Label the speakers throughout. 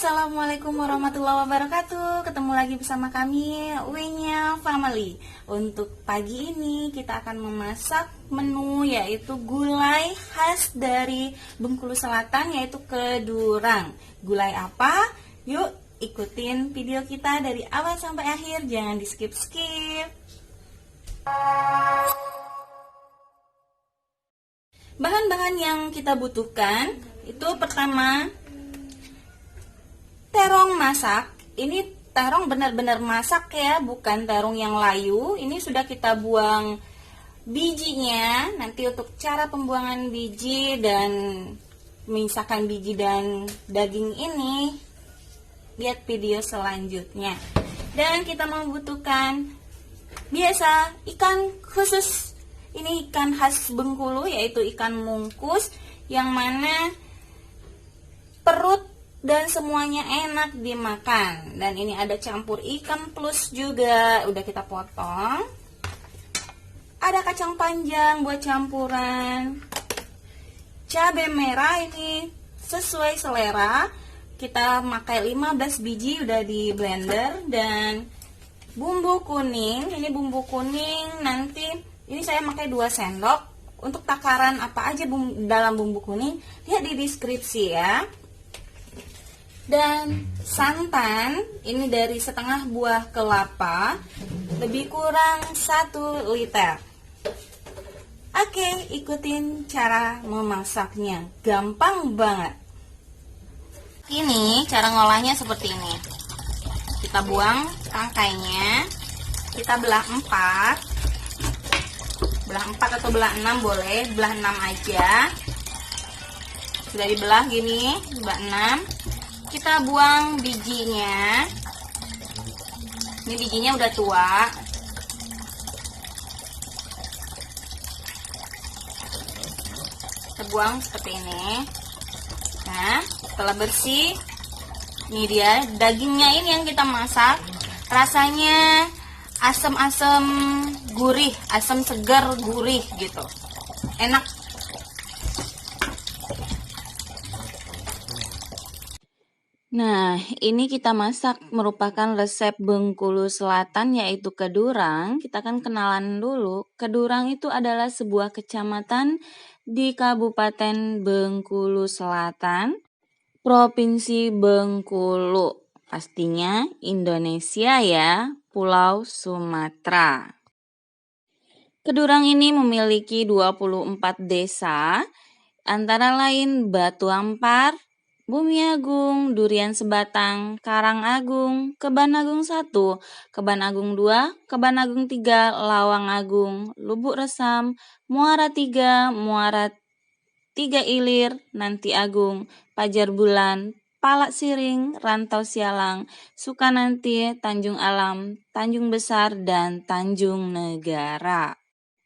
Speaker 1: Assalamualaikum warahmatullahi wabarakatuh. Ketemu lagi bersama kami, Wenya Family. Untuk pagi ini kita akan memasak menu yaitu gulai khas dari Bengkulu Selatan, yaitu kedurang. Gulai apa? Yuk ikutin video kita dari awal sampai akhir, jangan di skip-skip. Bahan-bahan yang kita butuhkan itu pertama terong masak. Ini terong benar-benar masak ya, bukan terong yang layu. Ini sudah kita buang bijinya. Nanti untuk cara pembuangan biji dan memisahkan biji dan daging ini, lihat video selanjutnya. Dan kita membutuhkan biasa ikan khusus. Ini ikan khas Bengkulu, yaitu ikan mungkus, yang mana perut dan semuanya enak dimakan. Dan ini ada campur ikan plus juga, udah kita potong. Ada kacang panjang buat campuran. Cabai merah ini sesuai selera. Kita pakai 15 biji udah di blender. Dan bumbu kuning, ini bumbu kuning nanti ini saya pakai 2 sendok. Untuk takaran apa aja dalam bumbu kuning, lihat di deskripsi ya. Dan santan ini dari setengah buah kelapa, lebih kurang 1 liter. Oke, ikutin cara memasaknya, gampang banget. Ini cara ngolahnya seperti ini. Kita buang tangkainya, kita belah 4. Belah 4 atau belah 6 boleh, belah 6 aja. Sudah dibelah gini, belah 6. Kita buang bijinya. Ini bijinya udah tua. Kita buang seperti ini. Nah, setelah bersih, ini dia dagingnya, ini yang kita masak. Rasanya asam-asam gurih, asam segar gurih gitu. Enak. Nah, ini kita masak merupakan resep Bengkulu Selatan, yaitu kedurang. Kita akan kenalan dulu. Kedurang itu adalah sebuah kecamatan di Kabupaten Bengkulu Selatan, Provinsi Bengkulu. Pastinya Indonesia ya, Pulau Sumatera. Kedurang ini memiliki 24 desa, antara lain Batu Ampar, Bumi Agung, Durian Sebatang, Karang Agung, Keban Agung 1, Keban Agung 2, Keban Agung 3, Lawang Agung, Lubuk Resam, Muara 3, Muara 3 Ilir, Nanti Agung, Pajar Bulan, Palak Siring, Rantau Sialang, Sukananti, Tanjung Alam, Tanjung Besar, dan Tanjung Negara.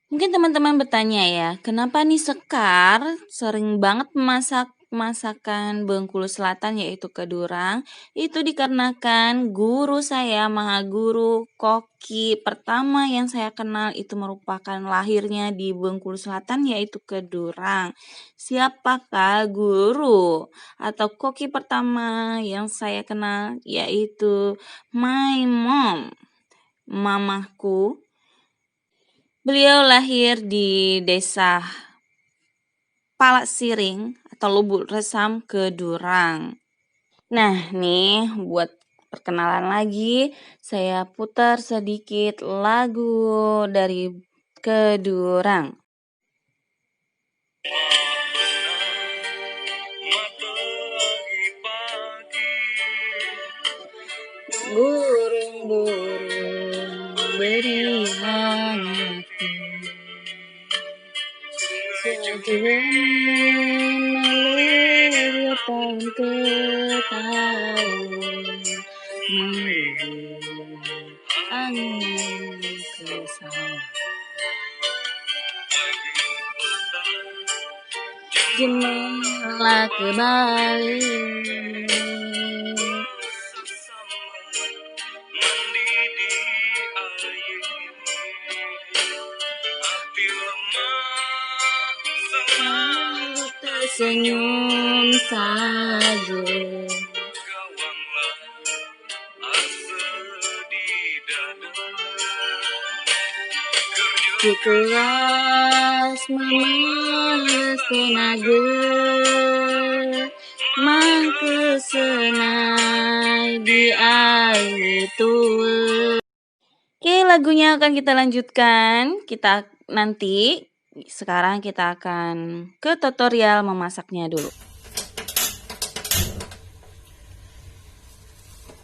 Speaker 1: Mungkin teman-teman bertanya ya, kenapa nih Sekar sering banget memasak masakan Bengkulu Selatan yaitu kedurang? Itu dikarenakan guru saya, Mahaguru Koki pertama yang saya kenal itu merupakan lahirnya di Bengkulu Selatan yaitu kedurang. Siapakah guru atau koki pertama yang saya kenal? Yaitu my mom, mamahku. Beliau lahir di desa Palak Siring atau Lubuk Resam, Kedurang. Nah, nih buat perkenalan lagi, saya putar sedikit lagu dari Kedurang. Burung-burung beri hati, mengalir tahun ke tahun, menunggu angin ke sana. Jemalah kembali, tersenyum saja. begitu keras memeras tenaga, mangke senai di air itu. Oke, lagunya akan kita lanjutkan. Sekarang kita akan ke tutorial memasaknya dulu.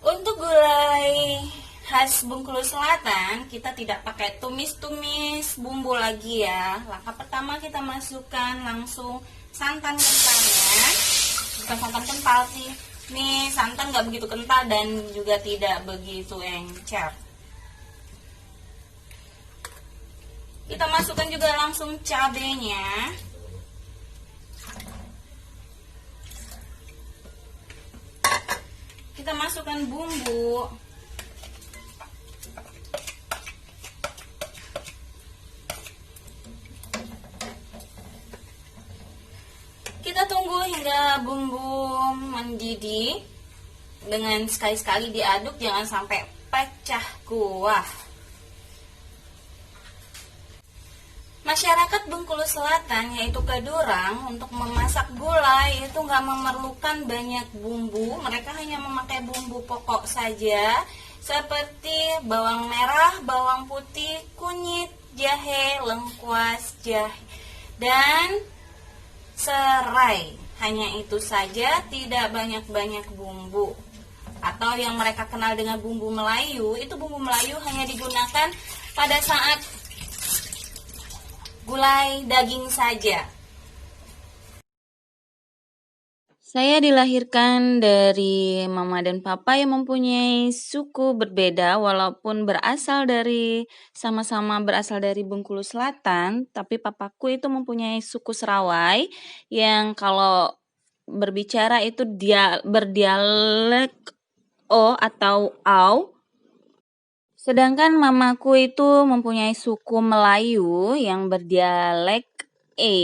Speaker 1: Untuk gulai khas Bengkulu Selatan, kita tidak pakai tumis-tumis bumbu lagi ya. Langkah pertama kita masukkan langsung santan kentalnya. Bukan santan kental sih. Nih santan nggak begitu kental dan juga tidak begitu encer. Kita masukkan juga langsung cabenya. Kita masukkan bumbu. Kita tunggu hingga bumbu mendidih. Dengan sekali-sekali diaduk, jangan sampai pecah kuah. Masyarakat Bengkulu Selatan, yaitu Kedurang, untuk memasak gulai itu nggak memerlukan banyak bumbu. Mereka hanya memakai bumbu pokok saja, seperti bawang merah, bawang putih, kunyit, jahe, lengkuas, dan serai. Hanya itu saja, tidak banyak-banyak bumbu. Atau yang mereka kenal dengan bumbu Melayu, itu bumbu Melayu hanya digunakan pada saat gulai daging saja. Saya dilahirkan dari mama dan papa yang mempunyai suku berbeda, walaupun sama-sama berasal dari Bengkulu Selatan, tapi papaku itu mempunyai suku Serawai yang kalau berbicara itu dia berdialek O atau Au. Sedangkan mamaku itu mempunyai suku Melayu yang berdialek E.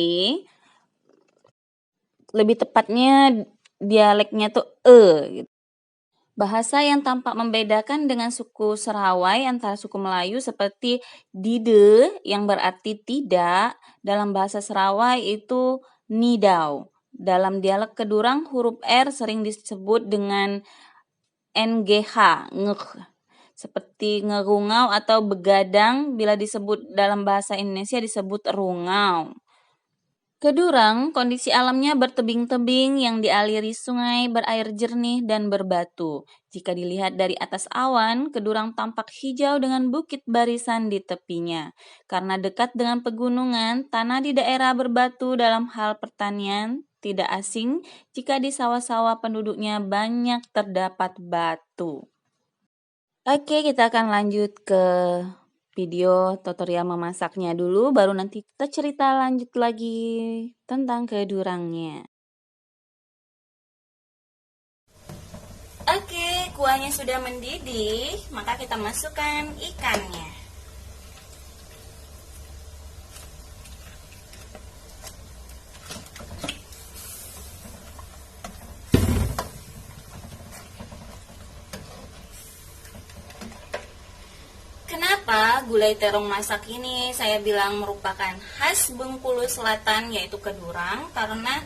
Speaker 1: Lebih tepatnya dialeknya tuh gitu. Bahasa yang tampak membedakan dengan suku Serawai antara suku Melayu seperti dide yang berarti tidak. Dalam bahasa Serawai itu nidau. Dalam dialek Kedurang huruf R sering disebut dengan NGH, ngeh. Seperti ngerungau atau begadang, bila disebut dalam bahasa Indonesia disebut rungau. Kedurang, kondisi alamnya bertebing-tebing yang dialiri sungai berair jernih dan berbatu. Jika dilihat dari atas awan, Kedurang tampak hijau dengan bukit barisan di tepinya. Karena dekat dengan pegunungan, tanah di daerah berbatu dalam hal pertanian tidak asing jika di sawah-sawah penduduknya banyak terdapat batu. Oke, kita akan lanjut ke video tutorial memasaknya dulu, baru nanti kita cerita lanjut lagi tentang Kedurangnya. Oke, kuahnya sudah mendidih, maka kita masukkan ikannya. Kenapa gulai terong masak ini saya bilang merupakan khas Bengkulu Selatan, yaitu Kedurang? Karena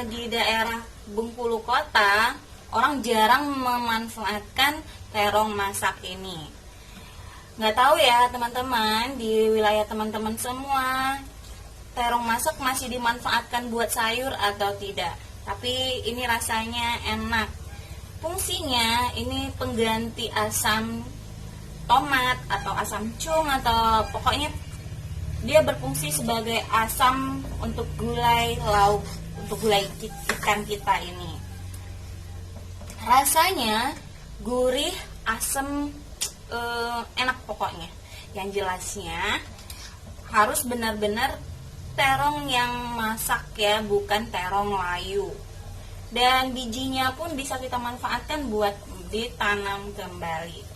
Speaker 1: di daerah Bengkulu Kota orang jarang memanfaatkan terong masak ini. Nggak tahu ya teman-teman, di wilayah teman-teman semua terong masak masih dimanfaatkan buat sayur atau tidak. Tapi ini rasanya enak. Fungsinya ini pengganti asam tomat atau asam cung, atau pokoknya dia berfungsi sebagai asam untuk gulai lauk, untuk gulai ikan kita ini. Rasanya gurih, asam, enak pokoknya. Yang jelasnya harus benar-benar terong yang masak ya, bukan terong layu. Dan bijinya pun bisa kita manfaatkan buat ditanam kembali.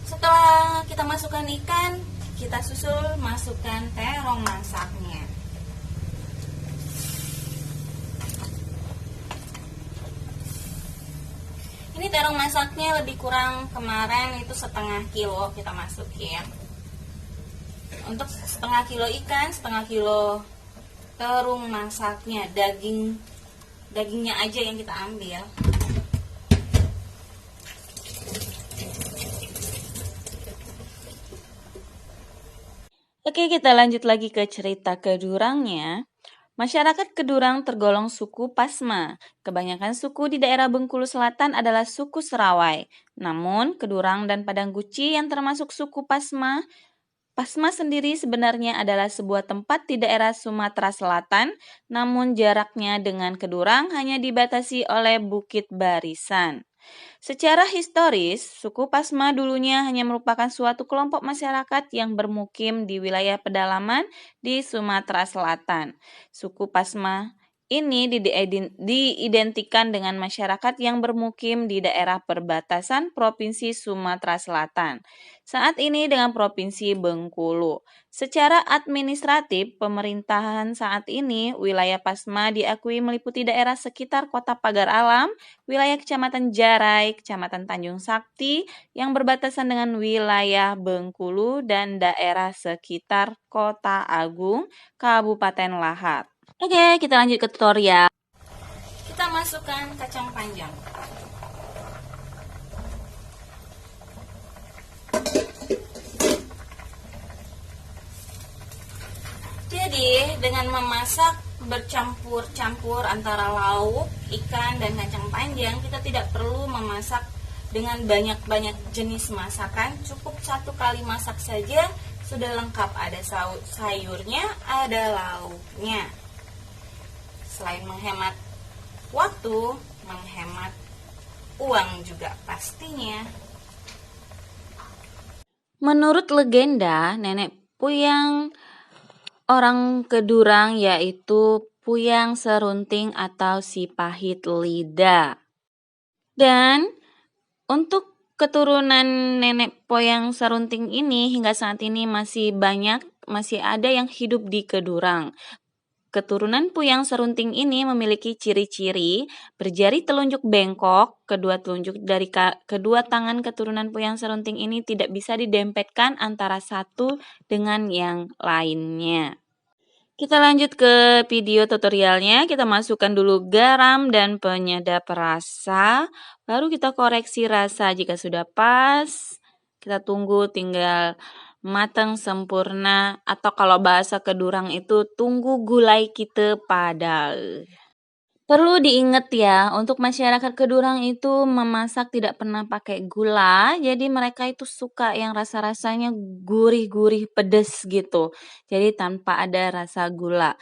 Speaker 1: Setelah kita masukkan ikan, kita susul masukkan terong masaknya. Ini Ini terong masaknya lebih kurang kemarin itu setengah kilo kita masukin. Untuk setengah kilo ikan, setengah kilo terong masaknya, dagingnya aja yang kita ambil. Oke, kita lanjut lagi ke cerita Kedurangnya. Masyarakat Kedurang tergolong suku Pasma. Kebanyakan suku di daerah Bengkulu Selatan adalah suku Serawai. Namun, Kedurang dan Padang Guci yang termasuk suku Pasma. Pasma sendiri sebenarnya adalah sebuah tempat di daerah Sumatera Selatan, namun jaraknya dengan Kedurang hanya dibatasi oleh Bukit Barisan. Secara historis, suku Pasma dulunya hanya merupakan suatu kelompok masyarakat yang bermukim di wilayah pedalaman di Sumatera Selatan. Suku Pasma ini diidentikan dengan masyarakat yang bermukim di daerah perbatasan Provinsi Sumatera Selatan, saat ini dengan Provinsi Bengkulu. Secara administratif, pemerintahan saat ini, wilayah Pasma diakui meliputi daerah sekitar Kota Pagar Alam, wilayah Kecamatan Jarai, Kecamatan Tanjung Sakti, yang berbatasan dengan wilayah Bengkulu dan daerah sekitar Kota Agung, Kabupaten Lahat. Oke, kita lanjut ke tutorial. Kita masukkan kacang panjang. Jadi, dengan memasak bercampur-campur antara lauk, ikan, dan kacang panjang, kita tidak perlu memasak dengan banyak-banyak jenis masakan. Cukup satu kali masak saja, sudah lengkap. Ada sayurnya, ada lauknya. Selain menghemat waktu, menghemat uang juga pastinya. Menurut legenda, nenek Puyang orang Kedurang yaitu Puyang Serunting atau si pahit lidah. Dan untuk keturunan nenek Puyang Serunting ini hingga saat ini masih ada yang hidup di Kedurang. Keturunan Puyang Serunting ini memiliki ciri-ciri berjari telunjuk bengkok. Kedua telunjuk dari kedua tangan keturunan Puyang Serunting ini tidak bisa didempetkan antara satu dengan yang lainnya. Kita lanjut ke video tutorialnya. Kita masukkan dulu garam dan penyedap rasa. Baru kita koreksi rasa jika sudah pas. Kita tunggu tinggal matang sempurna, atau kalau bahasa Kedurang itu tunggu gulai kita padal. Perlu diingat ya, untuk masyarakat Kedurang itu memasak tidak pernah pakai gula, jadi mereka itu suka yang rasa-rasanya gurih-gurih pedes gitu. Jadi tanpa ada rasa gula.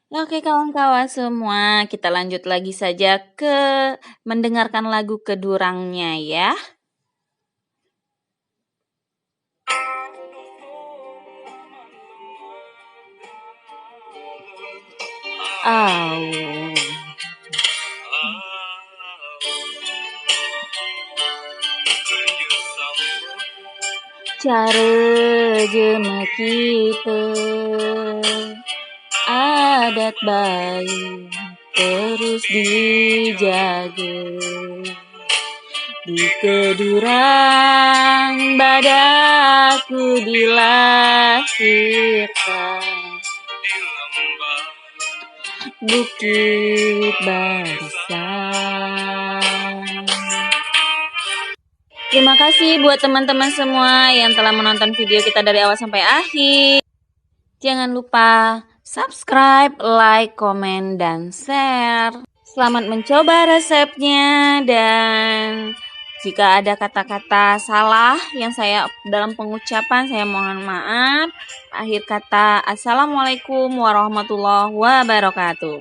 Speaker 1: Oke kawan-kawan semua, kita lanjut lagi saja ke mendengarkan lagu Kedurangnya ya. Cara jema kita adat baik terus dijaga. Di Kedurang badaku dilahirkan, Bukit Barisan. Terima kasih buat teman-teman semua yang telah menonton video kita dari awal sampai akhir. Jangan lupa subscribe, like, komen, dan share. Selamat mencoba resepnya, dan jika ada kata-kata salah yang saya dalam pengucapan, saya mohon maaf. Akhir kata, Assalamualaikum warahmatullahi wabarakatuh.